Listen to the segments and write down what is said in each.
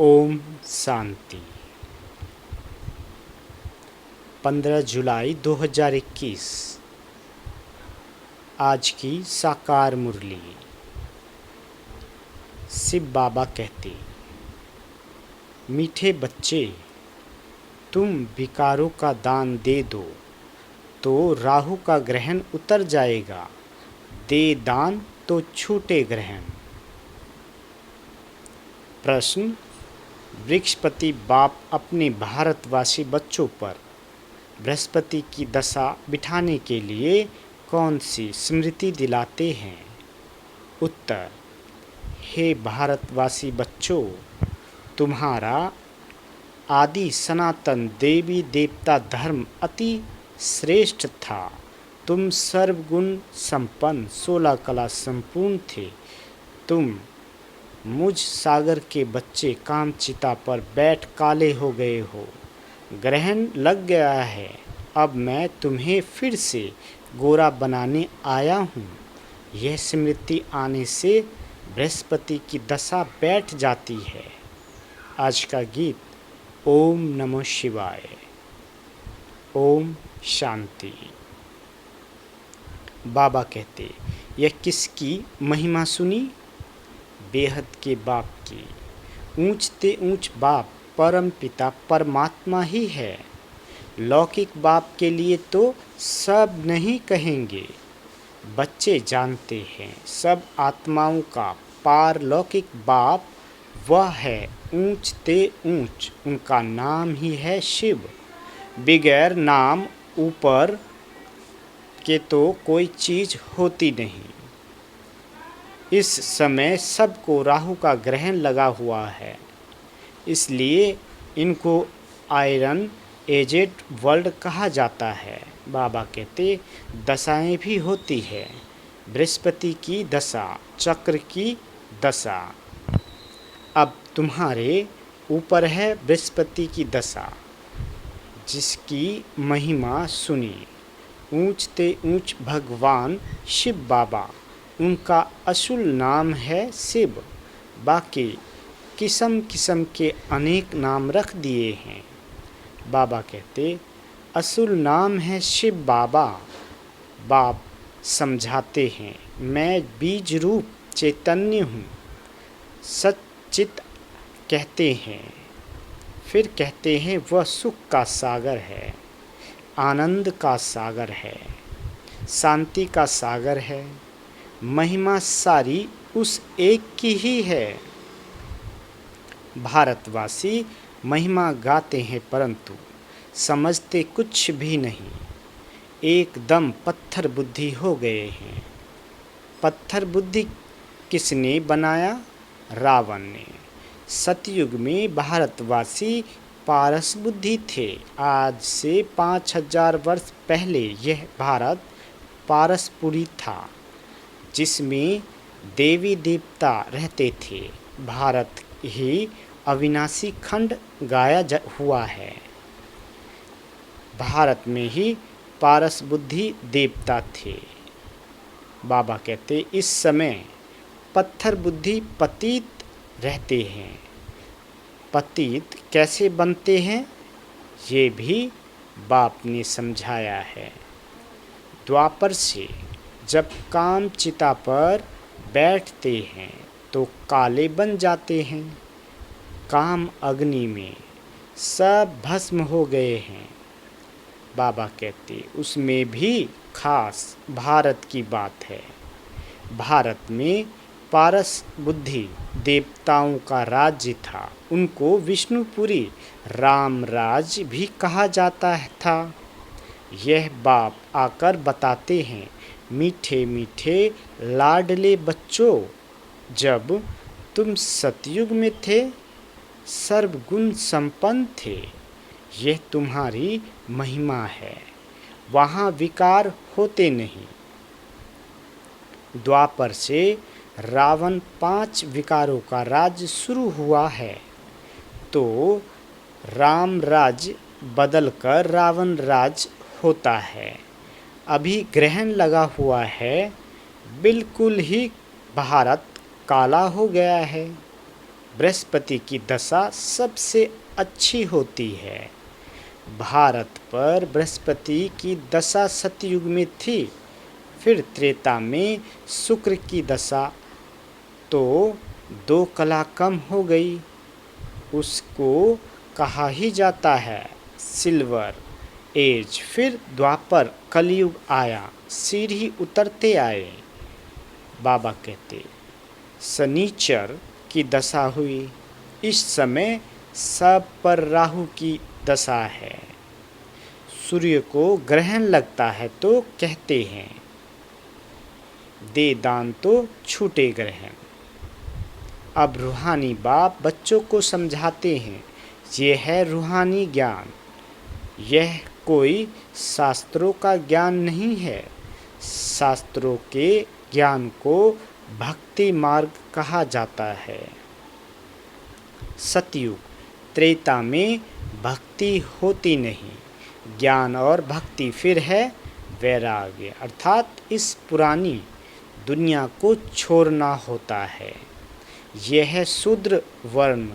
ओम शांति। 15 जुलाई 2021 आज की साकार मुरली। शिव बाबा कहते, मीठे बच्चे, तुम विकारों का दान दे दो तो राहु का ग्रहण उतर जाएगा। दे दान तो छूटे ग्रहण। प्रश्न, बृहस्पति बाप अपने भारतवासी बच्चों पर बृहस्पति की दशा बिठाने के लिए कौन सी स्मृति दिलाते हैं? उत्तर, हे भारतवासी बच्चों, तुम्हारा आदि सनातन देवी देवता धर्म अति श्रेष्ठ था। तुम सर्वगुण संपन्न 16 कला संपूर्ण थे। तुम मुझ सागर के बच्चे कामचिता पर बैठ काले हो गए हो। ग्रहण लग गया है। अब मैं तुम्हें फिर से गोरा बनाने आया हूँ। यह स्मृति आने से बृहस्पति की दशा बैठ जाती है। आज का गीत ओम नमो शिवाय। ओम शांति। बाबा कहते, यह किसकी महिमा सुनी? बेहद के बाप की। ऊंचते ऊंच बाप परम पिता परमात्मा ही है। लौकिक बाप के लिए तो सब नहीं कहेंगे। बच्चे जानते हैं सब आत्माओं का पारलौकिक बाप वह है ऊंचते ऊंच। उनका नाम ही है शिव। बगैर नाम ऊपर के तो कोई चीज़ होती नहीं। इस समय सबको राहु का ग्रहण लगा हुआ है, इसलिए इनको आयरन एजेड वर्ल्ड कहा जाता है। बाबा कहते, दशाएं भी होती है। बृहस्पति की दशा, चक्र की दशा। अब तुम्हारे ऊपर है बृहस्पति की दशा, जिसकी महिमा सुनी। ऊंचते ऊंच भगवान शिव बाबा, उनका असुल नाम है शिव। बाकी किस्म किस्म के अनेक नाम रख दिए हैं। बाबा कहते, असुल नाम है शिव बाबा। बाप समझाते हैं, मैं बीज रूप चैतन्य हूँ। सच्चित कहते हैं। फिर कहते हैं वह सुख का सागर है, आनंद का सागर है, शांति का सागर है। महिमा सारी उस एक की ही है। भारतवासी महिमा गाते हैं परंतु समझते कुछ भी नहीं। एकदम पत्थर बुद्धि हो गए हैं। पत्थर बुद्धि किसने बनाया? रावण ने। सतयुग में भारतवासी पारस बुद्धि थे। आज से 5000 वर्ष पहले यह भारत पारसपुरी था, जिसमें देवी देवता रहते थे। भारत ही अविनाशी खंड गाया हुआ है। भारत में ही पारस बुद्धि देवता थे। बाबा कहते, इस समय पत्थर बुद्धि पतित रहते हैं। पतित कैसे बनते हैं, ये भी बाप ने समझाया है। द्वापर से जब काम चिता पर बैठते हैं तो काले बन जाते हैं। काम अग्नि में सब भस्म हो गए हैं। बाबा कहते, उसमें भी खास भारत की बात है। भारत में पारस बुद्धि देवताओं का राज्य था। उनको विष्णुपुरी रामराज भी कहा जाता था। यह बाप आकर बताते हैं, मीठे मीठे लाडले बच्चों, जब तुम सतयुग में थे सर्वगुण संपन्न थे। यह तुम्हारी महिमा है। वहाँ विकार होते नहीं। द्वापर से रावण 5 विकारों का राज्य शुरू हुआ है, तो राम राज बदलकर रावण राज होता है। अभी ग्रहण लगा हुआ है, बिल्कुल ही भारत काला हो गया है। बृहस्पति की दशा सबसे अच्छी होती है। भारत पर बृहस्पति की दशा सतयुग में थी। फिर त्रेता में शुक्र की दशा, तो 2 कला कम हो गई। उसको कहा ही जाता है सिल्वर एज। फिर द्वापर कलयुग आया, सीढ़ी उतरते आए। बाबा कहते शनिचर की दशा हुई। इस समय सब पर राहु की दशा है। सूर्य को ग्रहण लगता है तो कहते हैं दे दान तो छूटे ग्रहण। अब रूहानी बाप बच्चों को समझाते हैं, ये है रूहानी ज्ञान। यह कोई शास्त्रों का ज्ञान नहीं है। शास्त्रों के ज्ञान को भक्ति मार्ग कहा जाता है। सतयुग त्रेता में भक्ति होती नहीं, ज्ञान और भक्ति। फिर है वैराग्य, अर्थात इस पुरानी दुनिया को छोड़ना होता है। यह शूद्र वर्ण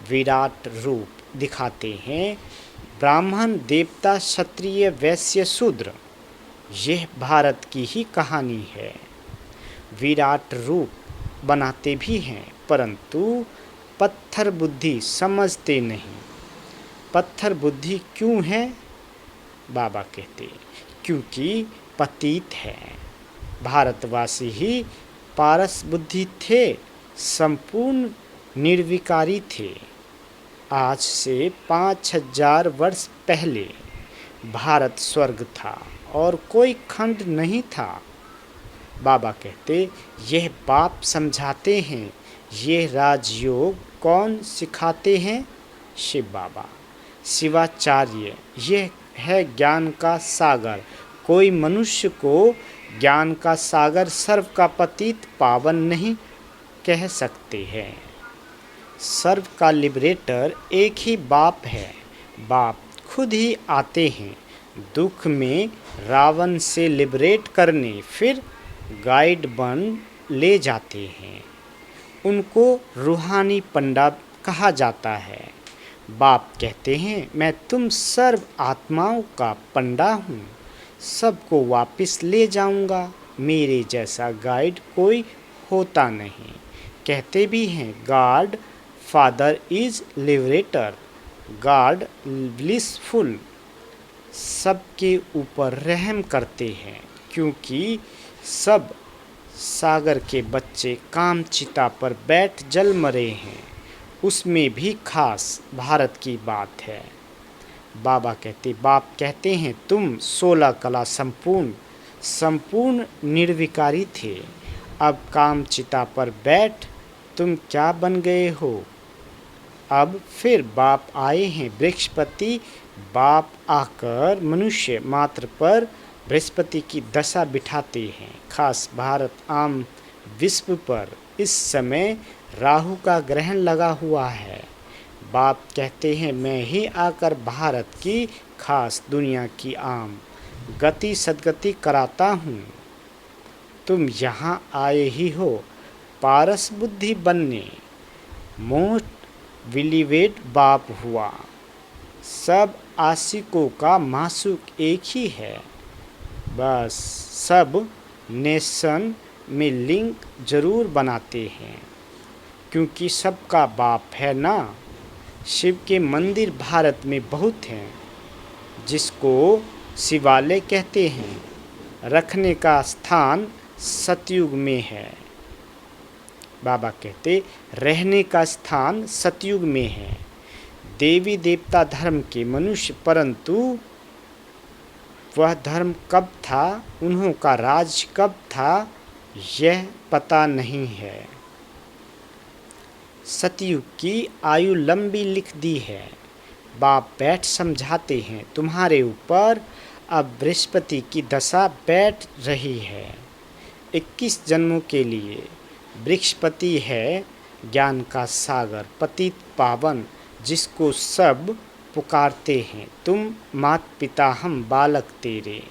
विराट रूप दिखाते हैं। ब्राह्मण, देवता, क्षत्रिय, वैश्य, शूद्र, यह भारत की ही कहानी है। विराट रूप बनाते भी हैं, परंतु पत्थर बुद्धि समझते नहीं। पत्थर बुद्धि क्यों है? बाबा कहते क्योंकि पतित है। भारतवासी ही पारस बुद्धि थे, संपूर्ण निर्विकारी थे। आज से 5000 वर्ष पहले भारत स्वर्ग था और कोई खंड नहीं था। बाबा कहते यह बाप समझाते हैं। ये राजयोग कौन सिखाते हैं? शिव बाबा, शिवाचार्य। यह है ज्ञान का सागर। कोई मनुष्य को ज्ञान का सागर, सर्व का पतित, पावन नहीं कह सकते हैं। सर्व का लिबरेटर एक ही बाप है। बाप खुद ही आते हैं दुख में रावण से लिबरेट करने, फिर गाइड बन ले जाते हैं। उनको रूहानी पंडा कहा जाता है। बाप कहते हैं मैं तुम सर्व आत्माओं का पंडा हूँ, सबको वापस ले जाऊंगा। मेरे जैसा गाइड कोई होता नहीं। कहते भी हैं God father is liberator, God blissful, सबके ऊपर रहम करते हैं। क्योंकि सब सागर के बच्चे कामचिता पर बैठ जल मरे हैं, उसमें भी खास भारत की बात है। बाप कहते हैं तुम 16 कला संपूर्ण निर्विकारी थे। अब कामचिता पर बैठ तुम क्या बन गए हो? अब फिर बाप आए हैं बृहस्पति। बाप आकर मनुष्य मात्र पर बृहस्पति की दशा बिठाते हैं, खास भारत आम विश्व पर। इस समय राहु का ग्रहण लगा हुआ है। बाप कहते हैं मैं ही आकर भारत की, खास दुनिया की आम गति सदगति कराता हूँ। तुम यहाँ आए ही हो पारस बुद्धि बनने। मोस्ट विलिवेट बाप हुआ। सब आशिकों का मासूक एक ही है। बस सब नेशन में लिंक जरूर बनाते हैं, क्योंकि सबका बाप है ना। शिव के मंदिर भारत में बहुत हैं, जिसको शिवालय कहते हैं। रखने का स्थान सतयुग में है। बाबा कहते रहने का स्थान सतयुग में है। देवी देवता धर्म के मनुष्य, परंतु वह धर्म कब था, उन्हों का राज कब था, यह पता नहीं है। सतयुग की आयु लंबी लिख दी है। बाप बैठ समझाते हैं तुम्हारे ऊपर अब बृहस्पति की दशा बैठ रही है 21 जन्मों के लिए। बृहस्पति है ज्ञान का सागर, पतित पावन, जिसको सब पुकारते हैं। तुम मात पिता हम बालक तेरे,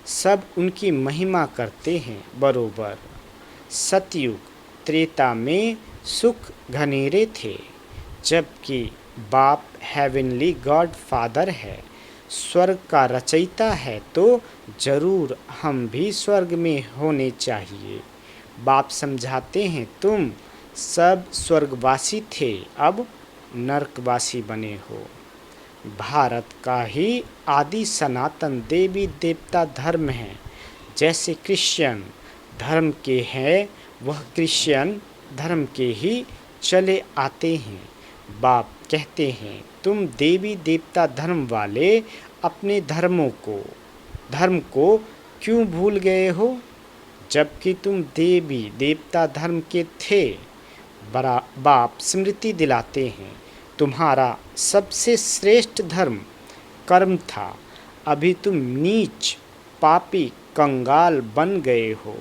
सब उनकी महिमा करते हैं बरोबर। सतयुग त्रेता में सुख घनेरे थे, जबकि बाप हेवनली गॉड फादर है, स्वर्ग का रचयिता है, तो जरूर हम भी स्वर्ग में होने चाहिए। बाप समझाते हैं, तुम सब स्वर्गवासी थे, अब नरकवासी बने हो। भारत का ही आदि सनातन देवी देवता धर्म है। जैसे क्रिश्चियन धर्म के हैं, वह क्रिश्चियन धर्म के ही चले आते हैं। बाप कहते हैं, तुम देवी देवता धर्म वाले अपने धर्म को क्यों भूल गए हो, जबकि तुम देवी देवता धर्म के थे। बाप स्मृति दिलाते हैं, तुम्हारा सबसे श्रेष्ठ धर्म कर्म था, अभी तुम नीच पापी कंगाल बन गए हो।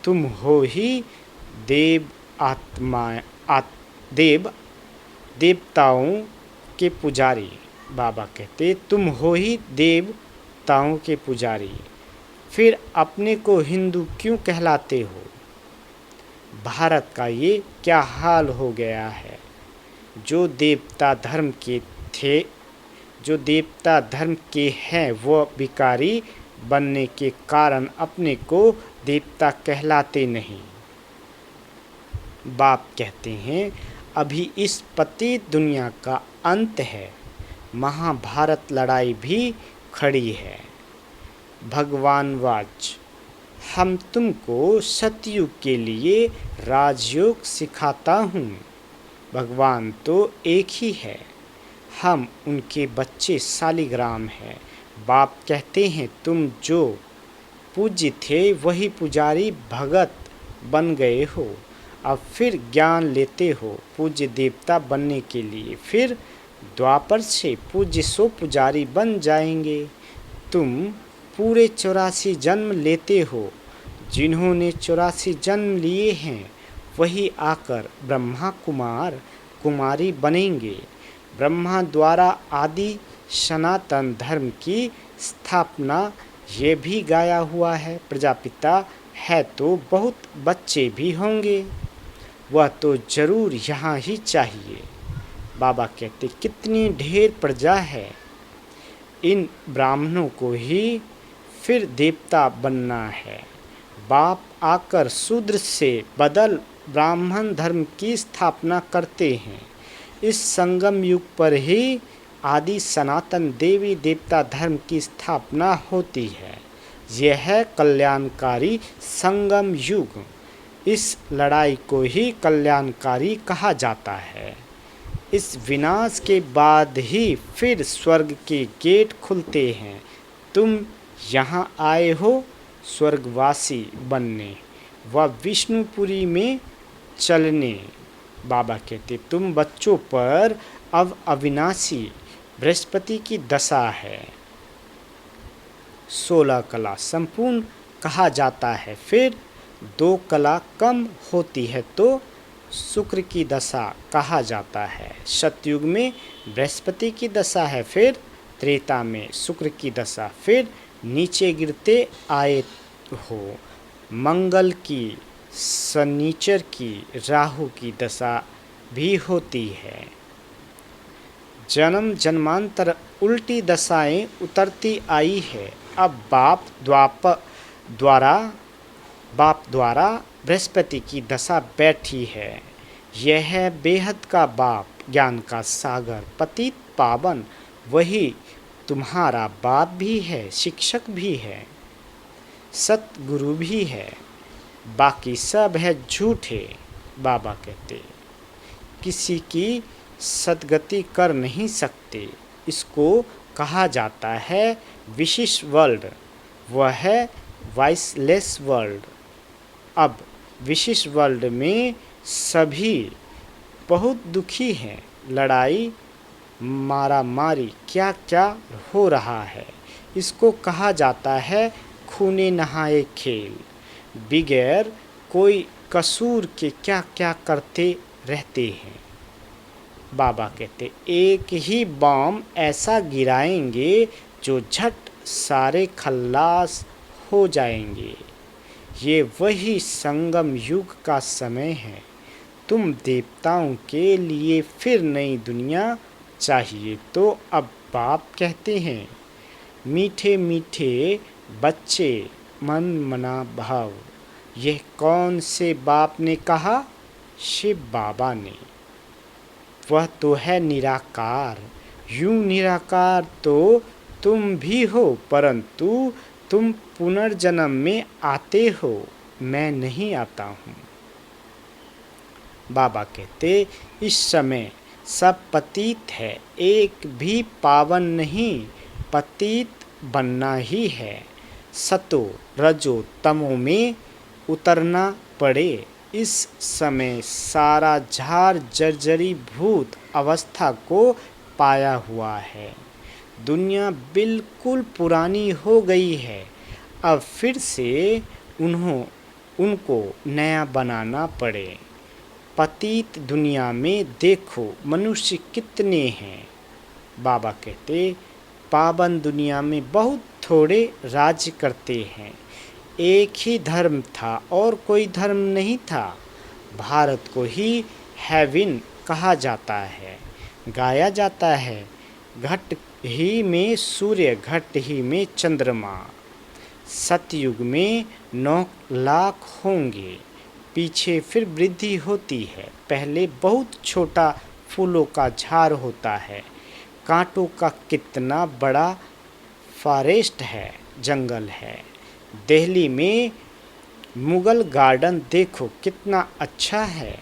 तुम हो ही देव आत्मा देव देवताओं के पुजारी। बाबा कहते, तुम हो ही देवताओं के पुजारी, फिर अपने को हिंदू क्यों कहलाते हो। भारत का ये क्या हाल हो गया है। जो देवता धर्म के हैं, वो भिखारी बनने के कारण अपने को देवता कहलाते नहीं। बाप कहते हैं, अभी इस पतित दुनिया का अंत है, महाभारत लड़ाई भी खड़ी है। भगवान वाच, हम तुमको सतयुग के लिए राजयोग सिखाता हूँ। भगवान तो एक ही है, हम उनके बच्चे सालिग्राम हैं। बाप कहते हैं, तुम जो पूज्य थे वही पुजारी भगत बन गए हो, अब फिर ज्ञान लेते हो पूज्य देवता बनने के लिए, फिर द्वापर से पूज्य सो पुजारी बन जाएंगे। तुम पूरे 84 जन्म लेते हो, जिन्होंने 84 जन्म लिए हैं वही आकर ब्रह्मा कुमारी बनेंगे। ब्रह्मा द्वारा आदि सनातन धर्म की स्थापना ये भी गाया हुआ है। प्रजापिता है तो बहुत बच्चे भी होंगे, वह तो जरूर यहाँ ही चाहिए। बाबा कहते, कितनी ढेर प्रजा है, इन ब्राह्मणों को ही फिर देवता बनना है। बाप आकर शूद्र से बदल ब्राह्मण धर्म की स्थापना करते हैं। इस संगम युग पर ही आदि सनातन देवी देवता धर्म की स्थापना होती है। यह है कल्याणकारी संगम युग। इस लड़ाई को ही कल्याणकारी कहा जाता है। इस विनाश के बाद ही फिर स्वर्ग के गेट खुलते हैं। तुम यहाँ आए हो स्वर्गवासी बनने व विष्णुपुरी में चलने। बाबा कहते, तुम बच्चों पर अब अविनाशी बृहस्पति की दशा है। 16 कला संपूर्ण कहा जाता है, फिर 2 कला कम होती है तो शुक्र की दशा कहा जाता है। सतयुग में बृहस्पति की दशा है, फिर त्रेता में शुक्र की दशा, फिर नीचे गिरते आए हो मंगल की, शनिचर की, राहु की दशा भी होती है। जन्म जन्मांतर उल्टी दशाएं उतरती आई है। अब बाप द्वारा बृहस्पति की दशा बैठी है। यह है बेहद का बाप, ज्ञान का सागर, पतित पावन। वही तुम्हारा बाप भी है, शिक्षक भी है, सतगुरु भी है, बाकी सब है झूठे। बाबा कहते, किसी की सदगति कर नहीं सकते। इसको कहा जाता है विशिष्ट वर्ल्ड, वह है वाइसलेस वर्ल्ड। अब विशिष्ट वर्ल्ड में सभी बहुत दुखी हैं, लड़ाई मारामारी क्या क्या हो रहा है। इसको कहा जाता है खूने नहाए खेल। बगैर कोई कसूर के क्या क्या करते रहते हैं। बाबा कहते, एक ही बम ऐसा गिराएंगे जो झट सारे खल्लास हो जाएंगे। ये वही संगम युग का समय है। तुम देवताओं के लिए फिर नई दुनिया चाहिए। तो अब बाप कहते हैं, मीठे मीठे बच्चे मन मना भाव। यह कौन से बाप ने कहा? शिव बाबा ने। वह तो है निराकार। यूं निराकार तो तुम भी हो, परंतु तुम पुनर्जन्म में आते हो, मैं नहीं आता हूँ। बाबा कहते, इस समय सब पतित है, एक भी पावन नहीं। पतित बनना ही है। सतो रजो तमो में उतरना पड़े। इस समय सारा झार जर्जरी भूत अवस्था को पाया हुआ है। दुनिया बिल्कुल पुरानी हो गई है। अब फिर से उनको नया बनाना पड़े। पतित दुनिया में देखो मनुष्य कितने हैं। बाबा कहते, पावन दुनिया में बहुत थोड़े राज्य करते हैं। एक ही धर्म था और कोई धर्म नहीं था। भारत को ही हेवन कहा जाता है, गाया जाता है। घट ही में सूर्य, घट ही में चंद्रमा। सतयुग में 9 लाख होंगे। पीछे फिर वृद्धि होती है। पहले बहुत छोटा फूलों का झाड़ होता है। कांटों का कितना बड़ा फॉरेस्ट है, जंगल है। दिल्ली में मुगल गार्डन देखो कितना अच्छा है।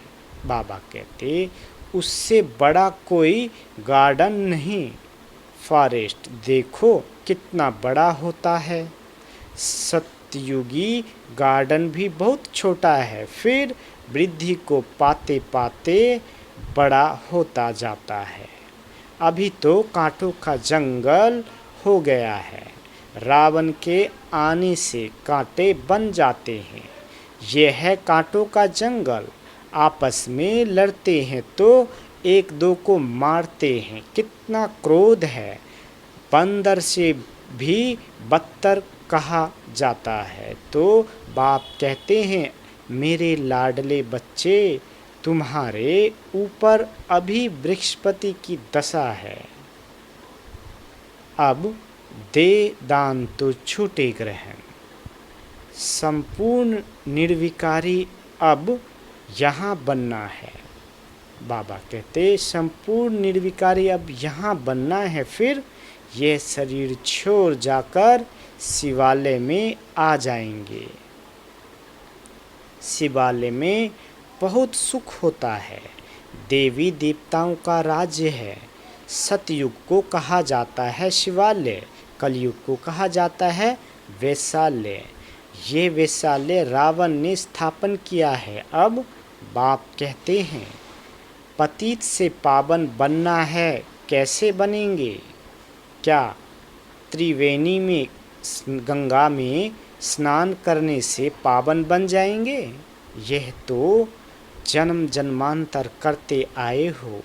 बाबा कहते, उससे बड़ा कोई गार्डन नहीं। फॉरेस्ट देखो कितना बड़ा होता है। सतयुगी गार्डन भी बहुत छोटा है, फिर वृद्धि को पाते पाते बड़ा होता जाता है। अभी तो कांटों का जंगल हो गया है। रावण के आने से कांटे बन जाते हैं। यह है कांटों का जंगल। आपस में लड़ते हैं तो एक दो को मारते हैं। कितना क्रोध है। बंदर से भी बदतर कहा जाता है। तो बाप कहते हैं, मेरे लाडले बच्चे, तुम्हारे ऊपर अभी बृहस्पति की दशा है। अब दे दान तो छूटे ग्रहण। संपूर्ण निर्विकारी अब यहाँ बनना है। बाबा कहते, संपूर्ण निर्विकारी अब यहाँ बनना है। फिर ये शरीर छोड़ जाकर शिवालय में आ जाएंगे। शिवालय में बहुत सुख होता है। देवी देवताओं का राज्य है। सतयुग को कहा जाता है शिवालय, कलयुग को कहा जाता है वैशाल्य। ये वैशाल्य रावण ने स्थापन किया है। अब बाप कहते हैं, पतित से पावन बनना है। कैसे बनेंगे? क्या त्रिवेणी में, गंगा में स्नान करने से पावन बन जाएंगे? यह तो जन्म जन्मांतर करते आए हो।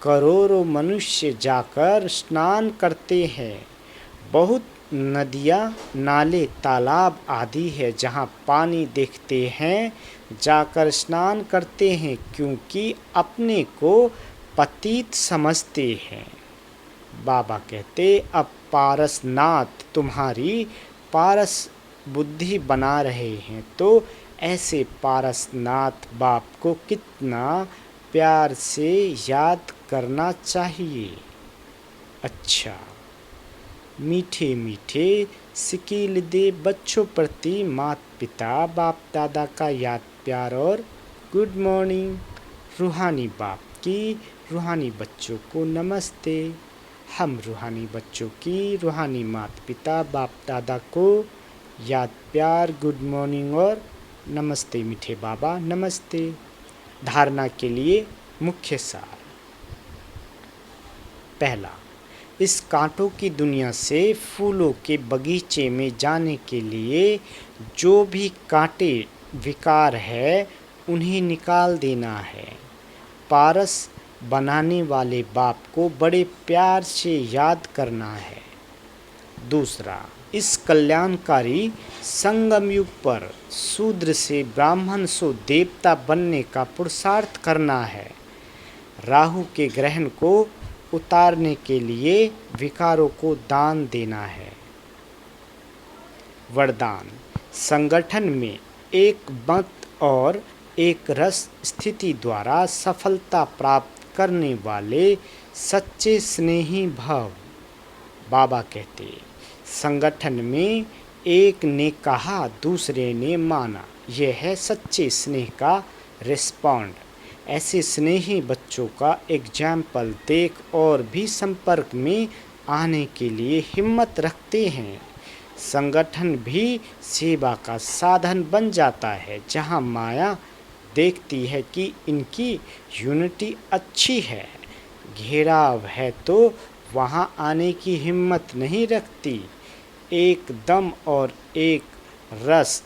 करोड़ों मनुष्य जाकर स्नान करते हैं। बहुत नदियाँ, नाले, तालाब आदि है जहाँ पानी देखते हैं, जाकर स्नान करते हैं, क्योंकि अपने को पतित समझते हैं। बाबा कहते, अब पारसनाथ तुम्हारी पारस बुद्धि बना रहे हैं। तो ऐसे पारसनाथ बाप को कितना प्यार से याद करना चाहिए। अच्छा, मीठे मीठे सिकील दे बच्चों प्रति माता पिता बाप दादा का याद प्यार और गुड मॉर्निंग। रूहानी बाप की रूहानी बच्चों को नमस्ते। हम रूहानी बच्चों की रूहानी माता पिता बाप दादा को याद प्यार, गुड मॉर्निंग और नमस्ते। मीठे बाबा नमस्ते। धारणा के लिए मुख्य सार। पहला, इस कांटों की दुनिया से फूलों के बगीचे में जाने के लिए जो भी कांटे विकार है उन्हें निकाल देना है। पारस बनाने वाले बाप को बड़े प्यार से याद करना है। दूसरा, इस कल्याणकारी संगम युग पर शूद्र से ब्राह्मण सो देवता बनने का पुरुषार्थ करना है। राहु के ग्रहण को उतारने के लिए विकारों को दान देना है। वरदान: संगठन में एक मत और एक रस स्थिति द्वारा सफलता प्राप्त करने वाले सच्चे स्नेही भव। बाबा कहते, संगठन में एक ने कहा, दूसरे ने माना, यह है सच्चे स्नेह का रिस्पॉन्ड। ऐसे स्नेही बच्चों का एग्जाम्पल देख और भी संपर्क में आने के लिए हिम्मत रखते हैं। संगठन भी सेवा का साधन बन जाता है, जहां माया देखती है कि इनकी यूनिटी अच्छी है, घेराव है तो वहां आने की हिम्मत नहीं रखती। एक दम और एक रस,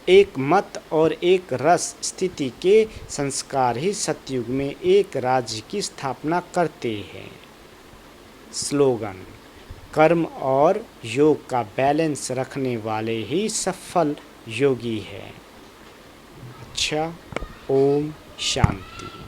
एक मत और एक रस स्थिति के संस्कार ही सतयुग में एक राज्य की स्थापना करते हैं। स्लोगन: कर्म और योग का बैलेंस रखने वाले ही सफल योगी है। अच्छा, ओम शांति।